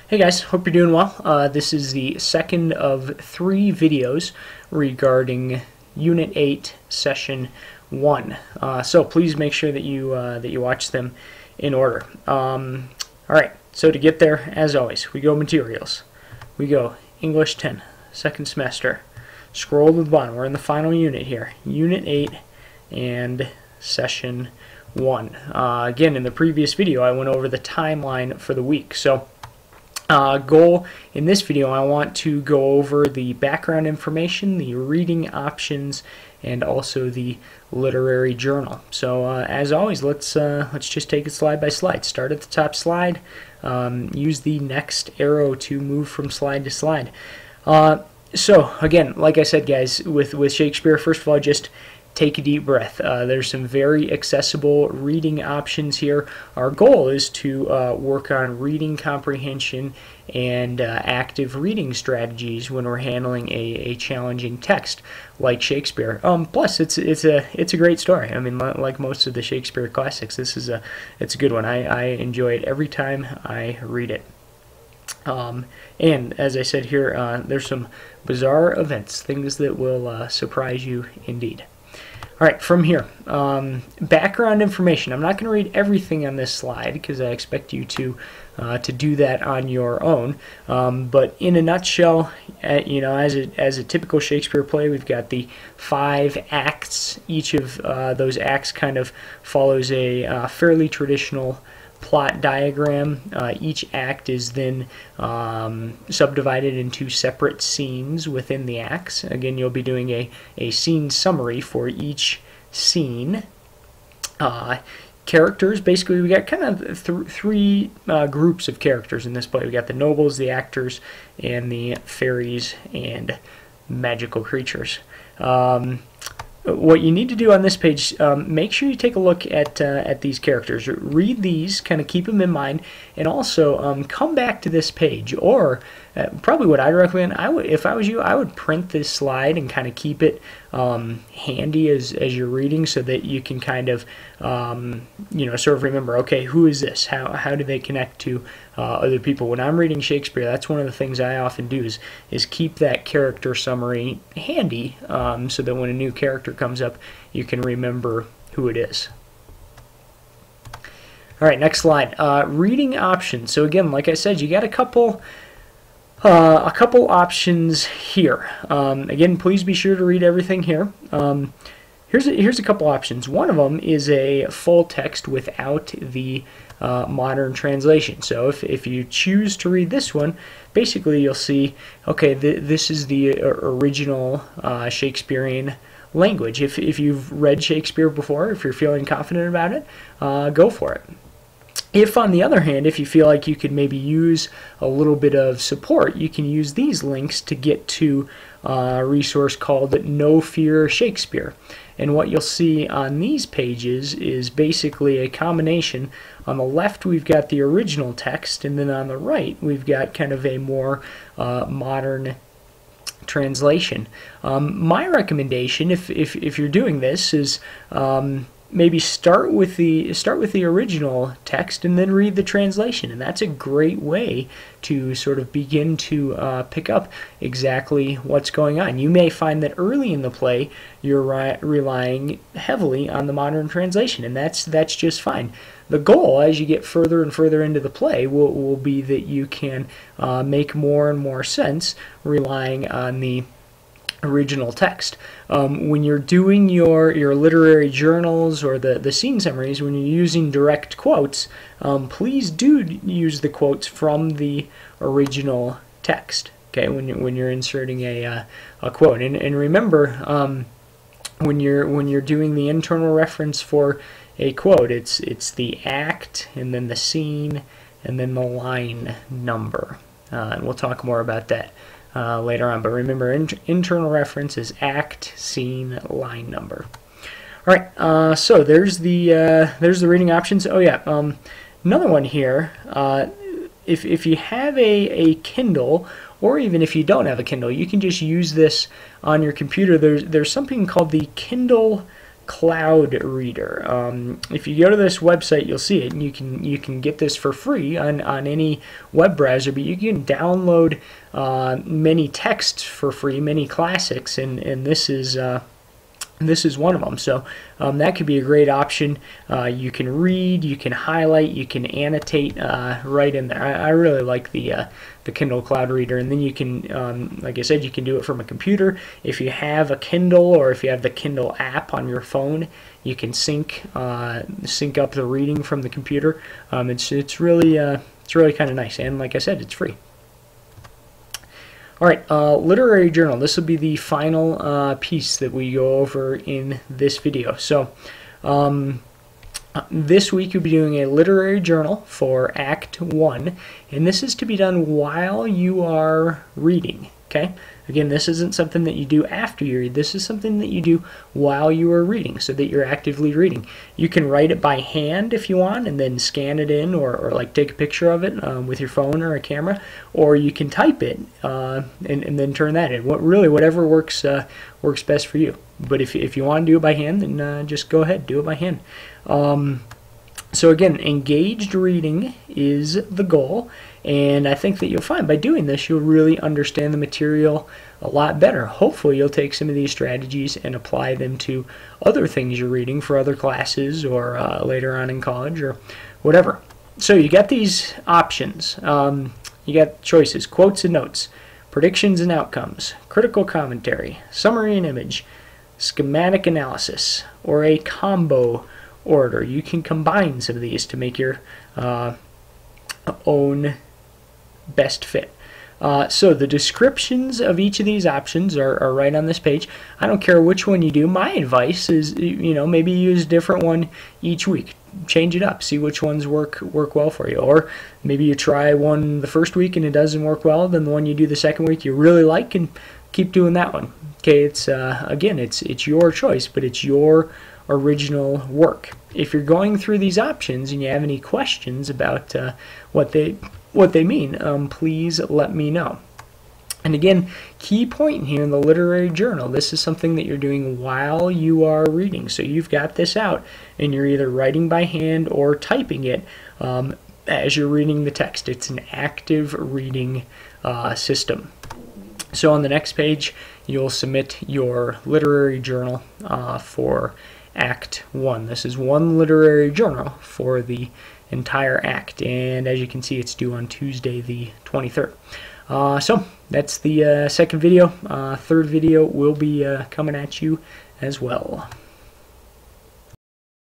Hey guys, hope you're doing well. This is the second of 3 videos regarding Unit 8, Session 1. So please make sure that you watch them in order. Alright, so to get there, as always, we go Materials. We go English 10, second semester. Scroll to the bottom. We're in the final unit here. Unit 8 and Session 1. Again, in the previous video, I went over the timeline for the week. So goal in this video, I want to go over the background information, the reading options, and also the literary journal. So as always, let's just take it slide by slide. Start at the top slide. Use the next arrow to move from slide to slide. So again, like I said, guys, with Shakespeare, first of all, just take a deep breath. There's some very accessible reading options here. Our goal is to work on reading comprehension and active reading strategies when we're handling a challenging text like Shakespeare. Plus, it's a great story. I mean, like most of the Shakespeare classics, it's a good one. I enjoy it every time I read it. And as I said here, there's some bizarre events, things that will surprise you indeed. All right, from here, background information. I'm not going to read everything on this slide because I expect you to do that on your own. But in a nutshell, as a typical Shakespeare play, we've got the 5 acts. Each of those acts kind of follows a fairly traditional plot diagram. Each act is then subdivided into separate scenes within the acts. Again, you'll be doing a scene summary for each scene. Characters, basically we got kind of three groups of characters in this play. We got the nobles, the actors, and the fairies and magical creatures. What you need to do on this page, make sure you take a look at these characters. Read these, kind of keep them in mind, and also come back to this page. Or probably what I'd recommend, if I was you, I would print this slide and kind of keep it handy as you're reading, so that you can kind of sort of remember, okay, who is this? How do they connect to other people? When I'm reading Shakespeare, that's one of the things I often do is keep that character summary handy, so that when a new character comes up, you can remember who it is. All right, next slide. Reading options. So again, like I said, you got a couple options here. Again, please be sure to read everything here. Here's a couple options. One of them is a full text without the modern translation. So if you choose to read this one, basically you'll see, okay, this is the original Shakespearean language. If you've read Shakespeare before, if you're feeling confident about it, go for it. If, on the other hand, if you feel like you could maybe use a little bit of support, you can use these links to get to a resource called No Fear Shakespeare. And what you'll see on these pages is basically a combination. On the left, we've got the original text, and then on the right, we've got kind of a more modern translation. My recommendation, if you're doing this, is maybe start with the original text and then read the translation, and that's a great way to sort of begin to pick up exactly what's going on. You may find that early in the play you're relying heavily on the modern translation, and that's just fine. The goal, as you get further and further into the play, will be that you can make more and more sense relying on the original text. When you're doing your literary journals or the scene summaries, when you're using direct quotes, please do use the quotes from the original text. Okay, when you're inserting a quote, and remember, when you're doing the internal reference for a quote, it's the act and then the scene and then the line number, and we'll talk more about that later on. But remember, internal reference is act, scene, line number. All right, so there's the reading options. Oh yeah, another one here. If you have a Kindle, or even if you don't have a Kindle, you can just use this on your computer. There's something called the Kindle Cloud Reader. If you go to this website, you'll see it, and you can get this for free on any web browser. But you can download many texts for free, many classics, and this is one of them. So that could be a great option. You can read, you can highlight, you can annotate right in there. I really like the Kindle Cloud Reader, and then you can, like I said, you can do it from a computer. If you have a Kindle or if you have the Kindle app on your phone, you can sync up the reading from the computer. It's really kind of nice, and like I said, it's free. All right, literary journal. This will be the final piece that we go over in this video. So this week you'll be doing a literary journal for Act 1, and this is to be done while you are reading. Okay? Again, this isn't something that you do after you read. This is something that you do while you are reading, so that you're actively reading. You can write it by hand if you want, and then scan it in, or like take a picture of it with your phone or a camera, or you can type it and then turn that in. Whatever works best for you. But if you want to do it by hand, then just go ahead, do it by hand. So again, engaged reading is the goal, and I think that you'll find by doing this you'll really understand the material a lot better. Hopefully you'll take some of these strategies and apply them to other things you're reading for other classes, or later on in college, or whatever. So you got these options. You got choices: quotes and notes, predictions and outcomes, critical commentary, summary and image, schematic analysis, or a combo order. You can combine some of these to make your own best fit. So the descriptions of each of these options are right on this page. I don't care which one you do. My advice is, maybe use a different one each week. Change it up. See which ones work well for you. Or maybe you try one the first week and it doesn't work well. Then the one you do the second week you really like, and keep doing that one. Okay, it's again, it's your choice, but it's your original work. If you're going through these options and you have any questions about what they mean, please let me know. And again, key point here in the literary journal, this is something that you're doing while you are reading. So you've got this out and you're either writing by hand or typing it as you're reading the text. It's an active reading system. So on the next page, you'll submit your literary journal for Act 1. This is one literary journal for the entire act, and as you can see, it's due on Tuesday the 23rd. So that's the second video. Third video will be coming at you as well.